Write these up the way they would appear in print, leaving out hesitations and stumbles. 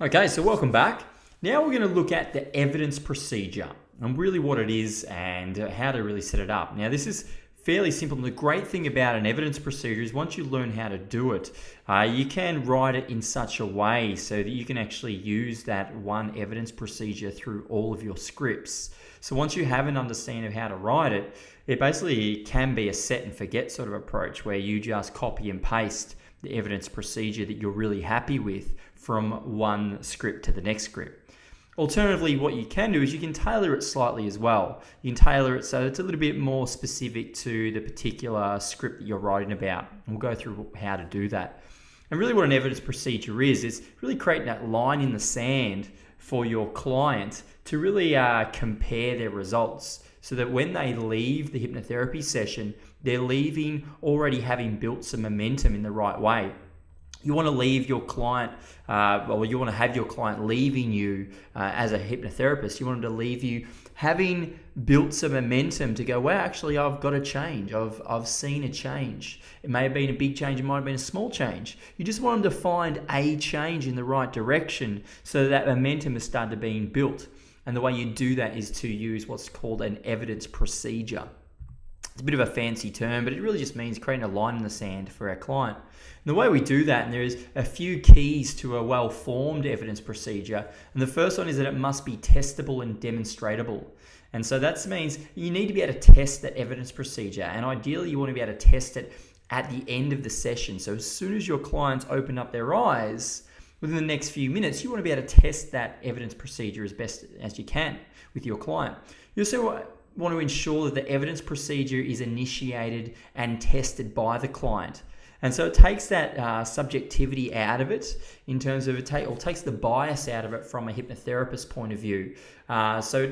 Okay, so welcome back. Now we're going to look at the evidence procedure and really what it is and how to really set it up. Now, this is fairly simple. And the great thing about an evidence procedure is once you learn how to do it, you can write it in such a way so that you can actually use that one evidence procedure through all of your scripts. So once you have an understanding of how to write it, it basically can be a set and forget sort of approach where you just copy and paste the evidence procedure that you're really happy with from one script to the next script. Alternatively, what you can do is you can tailor it slightly as well. You can tailor it so it's a little bit more specific to the particular script that you're writing about. And we'll go through how to do that. And really what an evidence procedure is really creating that line in the sand for your client to really compare their results so that when they leave the hypnotherapy session, they're leaving already having built some momentum in the right way. You want to leave your client, you want to have your client leaving you as a hypnotherapist. You want them to leave you having built some momentum to go, well, actually, I've got a change. I've seen a change. It may have been a big change. It might have been a small change. You just want them to find a change in the right direction so that momentum has started being built. And the way you do that is to use what's called an evidence procedure. It's a bit of a fancy term, but it really just means creating a line in the sand for our client. And the way we do that, and there's a few keys to a well-formed evidence procedure. And the first one is that it must be testable and demonstratable. And so that means you need to be able to test that evidence procedure. And ideally, you want to be able to test it at the end of the session. So as soon as your clients open up their eyes, within the next few minutes, you want to be able to test that evidence procedure as best as you can with your client. You also want to ensure that the evidence procedure is initiated and tested by the client. And so it takes that subjectivity out of it in terms of it takes the bias out of it from a hypnotherapist point of view. So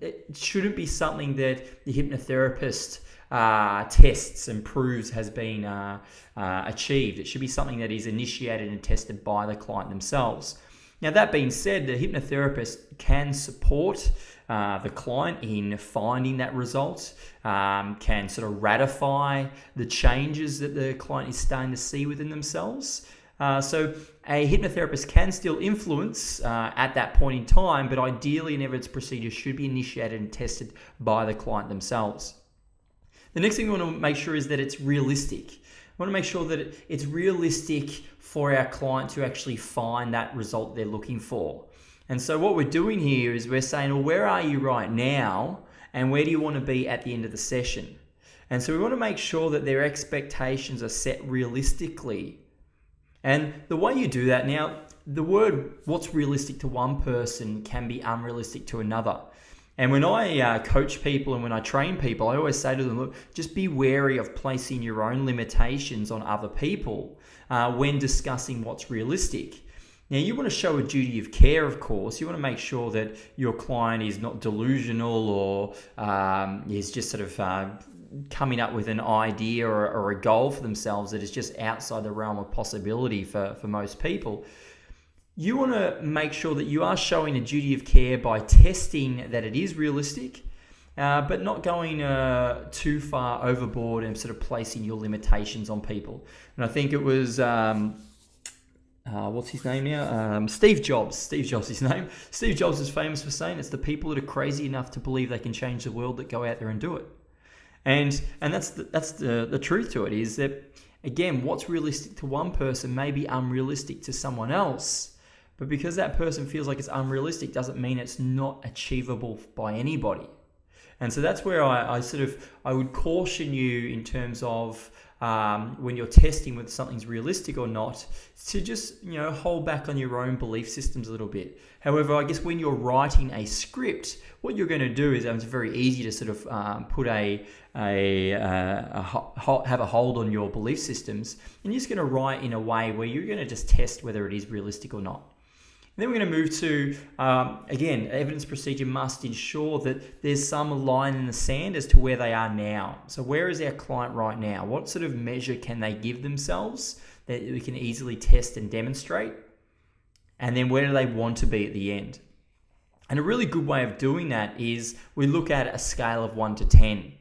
it shouldn't be something that the hypnotherapist tests and proves has been achieved. It should be something that is initiated and tested by the client themselves. Now, that being said, the hypnotherapist can support the client in finding that result, can sort of ratify the changes that the client is starting to see within themselves. So a hypnotherapist can still influence at that point in time, but ideally an evidence procedure should be initiated and tested by the client themselves. The next thing we want to make sure is that it's realistic. We want to make sure that it's realistic for our client to actually find that result they're looking for. And so what we're doing here is we're saying, well, where are you right now? And where do you want to be at the end of the session? And so we want to make sure that their expectations are set realistically. And the way you do that, now, the word what's realistic to one person can be unrealistic to another. And when I coach people and when I train people, I always say to them, look, just be wary of placing your own limitations on other people when discussing what's realistic. Now, you want to show a duty of care, of course. You want to make sure that your client is not delusional or is just sort of coming up with an idea or a goal for themselves that is just outside the realm of possibility for most people. You want to make sure that you are showing a duty of care by testing that it is realistic, but not going too far overboard and sort of placing your limitations on people. And I think it was, what's his name now? Steve Jobs. Steve Jobs is his name. Steve Jobs is famous for saying it's the people that are crazy enough to believe they can change the world that go out there and do it. And that's the truth to it, is that, again, what's realistic to one person may be unrealistic to someone else. But because that person feels like it's unrealistic doesn't mean it's not achievable by anybody. And so that's where I would caution you in terms of when you're testing whether something's realistic or not, to just hold back on your own belief systems a little bit. However, I guess when you're writing a script, what you're going to do is it's very easy to sort of put have a hold on your belief systems, and you're just going to write in a way where you're going to just test whether it is realistic or not. And then we're going to move to, again, evidence procedure must ensure that there's some line in the sand as to where they are now. So where is our client right now? What sort of measure can they give themselves that we can easily test and demonstrate? And then where do they want to be at the end? And a really good way of doing that is we look at a scale of 1 to 10.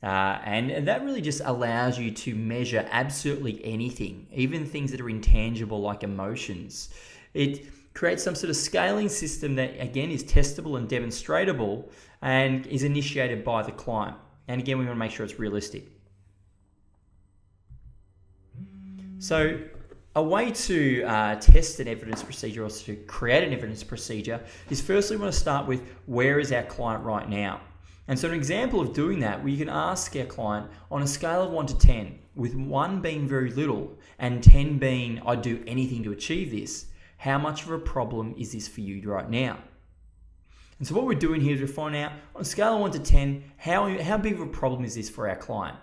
And that really just allows you to measure absolutely anything, even things that are intangible like emotions. It create some sort of scaling system that, again, is testable and demonstratable and is initiated by the client. And again, we want to make sure it's realistic. So a way to test an evidence procedure, or to create an evidence procedure, is firstly we want to start with, where is our client right now? And so an example of doing that, we can ask our client on a scale of 1 to 10, with 1 being very little and 10 being I'd do anything to achieve this, how much of a problem is this for you right now? And so what we're doing here is we're finding out, on a scale of 1 to 10, how big of a problem is this for our client?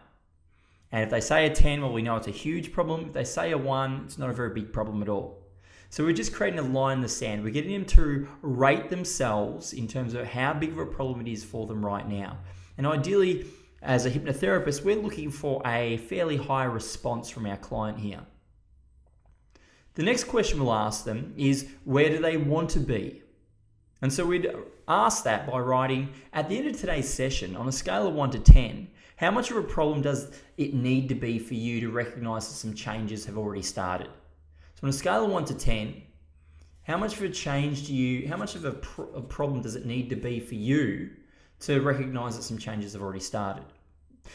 And if they say a 10, well, we know it's a huge problem. If they say a 1, it's not a very big problem at all. So we're just creating a line in the sand. We're getting them to rate themselves in terms of how big of a problem it is for them right now. And ideally, as a hypnotherapist, we're looking for a fairly high response from our client here. The next question we'll ask them is, where do they want to be? And so we'd ask that by writing, at the end of today's session, on a scale of 1 to 10, how much of a problem does it need to be for you to recognize that some changes have already started? So on a scale of 1 to 10, how much of a change how much of a problem does it need to be for you to recognize that some changes have already started?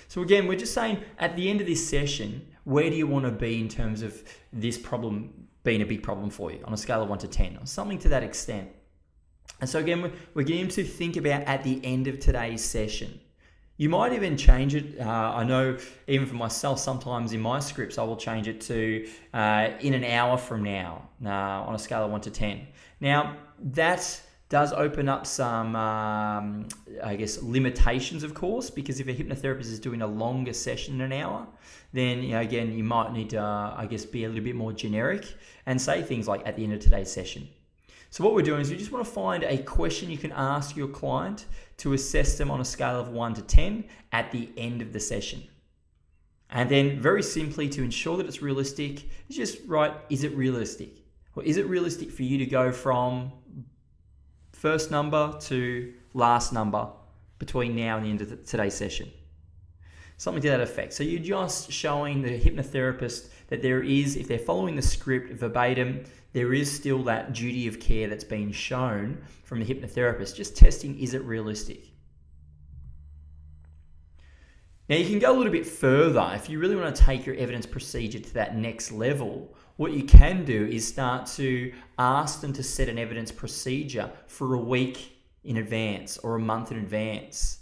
So again, we're just saying, at the end of this session, where do you want to be in terms of this problem being a big problem for you on a scale of 1 to 10, or something to that extent. And so again, we're getting to think about at the end of today's session. You might even change it. I know even for myself, sometimes in my scripts, I will change it to in an hour from now on a scale of 1 to 10. Now, that does open up some, limitations, of course, because if a hypnotherapist is doing a longer session in an hour, then, again, you might need to, be a little bit more generic and say things like, at the end of today's session. So what we're doing is we just want to find a question you can ask your client to assess them on a scale of 1 to 10 at the end of the session. And then very simply, to ensure that it's realistic, is just write, is it realistic? Or is it realistic for you to go from first number to last number between now and the end of today's session? Something to that effect. So you're just showing the hypnotherapist that there is, if they're following the script verbatim, there is still that duty of care that's been shown from the hypnotherapist, just testing, is it realistic? Now you can go a little bit further. If you really want to take your evidence procedure to that next level, what you can do is start to ask them to set an evidence procedure for a week in advance or a month in advance.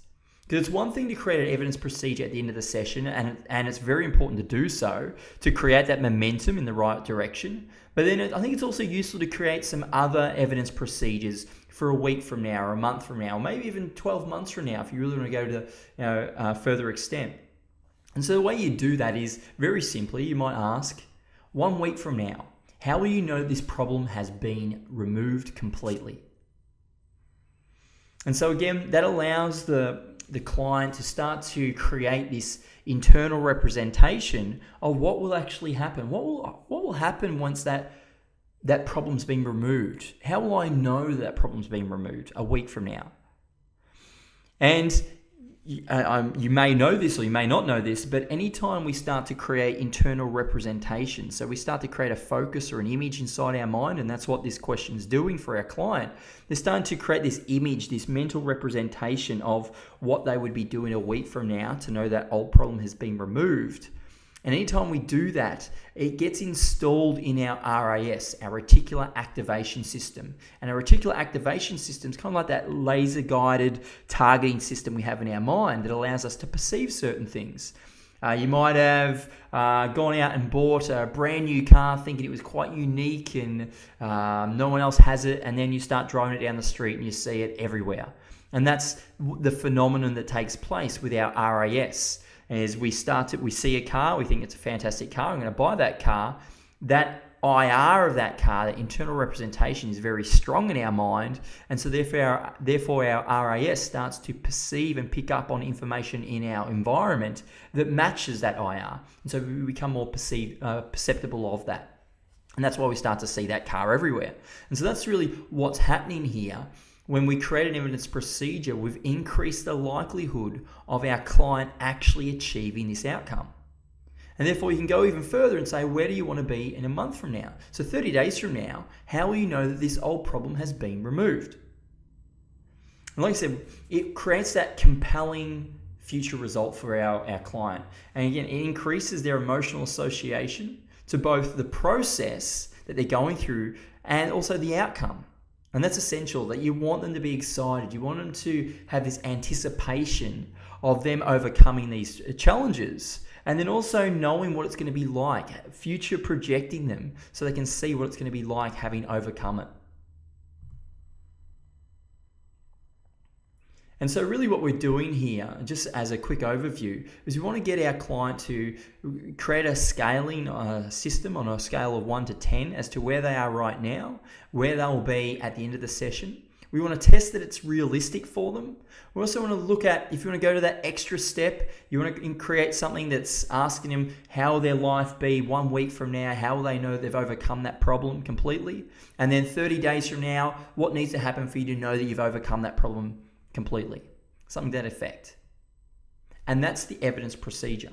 Because it's one thing to create an evidence procedure at the end of the session, and it's very important to do so, to create that momentum in the right direction. But then I think it's also useful to create some other evidence procedures for a week from now, or a month from now, or maybe even 12 months from now, if you really want to go to a further extent. And so the way you do that is very simply, you might ask, 1 week from now, how will you know this problem has been removed completely? And so again, that allows the client to start to create this internal representation of what will actually happen. What will happen once that problem's been removed? How will I know that problem's been removed a week from now? And you may know this or you may not know this, but anytime we start to create internal representation, so we start to create a focus or an image inside our mind, and that's what this question is doing for our client. They're starting to create this image, this mental representation of what they would be doing a week from now to know that old problem has been removed. And anytime we do that, it gets installed in our RAS, our reticular activation system. And our reticular activation system is kind of like that laser-guided targeting system we have in our mind that allows us to perceive certain things. You might have gone out and bought a brand new car thinking it was quite unique and no one else has it, and then you start driving it down the street and you see it everywhere. And that's the phenomenon that takes place with our RAS. As we see a car, we think it's a fantastic car, I'm going to buy that car. That IR of that car, that internal representation, is very strong in our mind, and so therefore our RAS starts to perceive and pick up on information in our environment that matches that IR, and so we become more perceptible of that. And that's why we start to see that car everywhere. And so that's really what's happening here. When we create an evidence procedure, we've increased the likelihood of our client actually achieving this outcome. And therefore, you can go even further and say, where do you want to be in a month from now? So 30 days from now, how will you know that this old problem has been removed? And like I said, it creates that compelling future result for our client. And again, it increases their emotional association to both the process that they're going through and also the outcome. And that's essential, that you want them to be excited. You want them to have this anticipation of them overcoming these challenges. And then also knowing what it's going to be like, future projecting them so they can see what it's going to be like having overcome it. And so really what we're doing here, just as a quick overview, is we want to get our client to create a scaling system on a scale of 1 to 10 as to where they are right now, where they'll be at the end of the session. We want to test that it's realistic for them. We also want to look at, if you want to go to that extra step, you want to create something that's asking them how will their life be 1 week from now, how will they know they've overcome that problem completely? And then 30 days from now, what needs to happen for you to know that you've overcome that problem completely? Something to that effect. And that's the evidence procedure.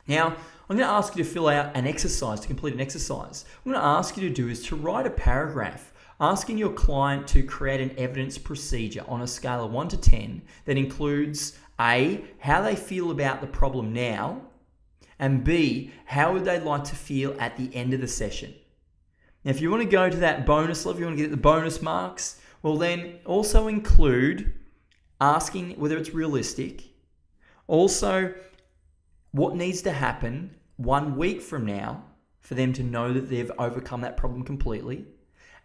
Now, I'm going to ask you to fill out an exercise, to complete an exercise. What I'm going to ask you to do is to write a paragraph asking your client to create an evidence procedure on a scale of 1 to 10 that includes A, how they feel about the problem now, and B, how would they like to feel at the end of the session. Now, if you want to go to that bonus level, you want to get the bonus marks, well then also include asking whether it's realistic, also what needs to happen 1 week from now for them to know that they've overcome that problem completely.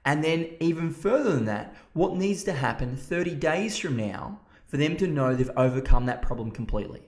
And then even further than that, what needs to happen 30 days from now for them to know they've overcome that problem completely.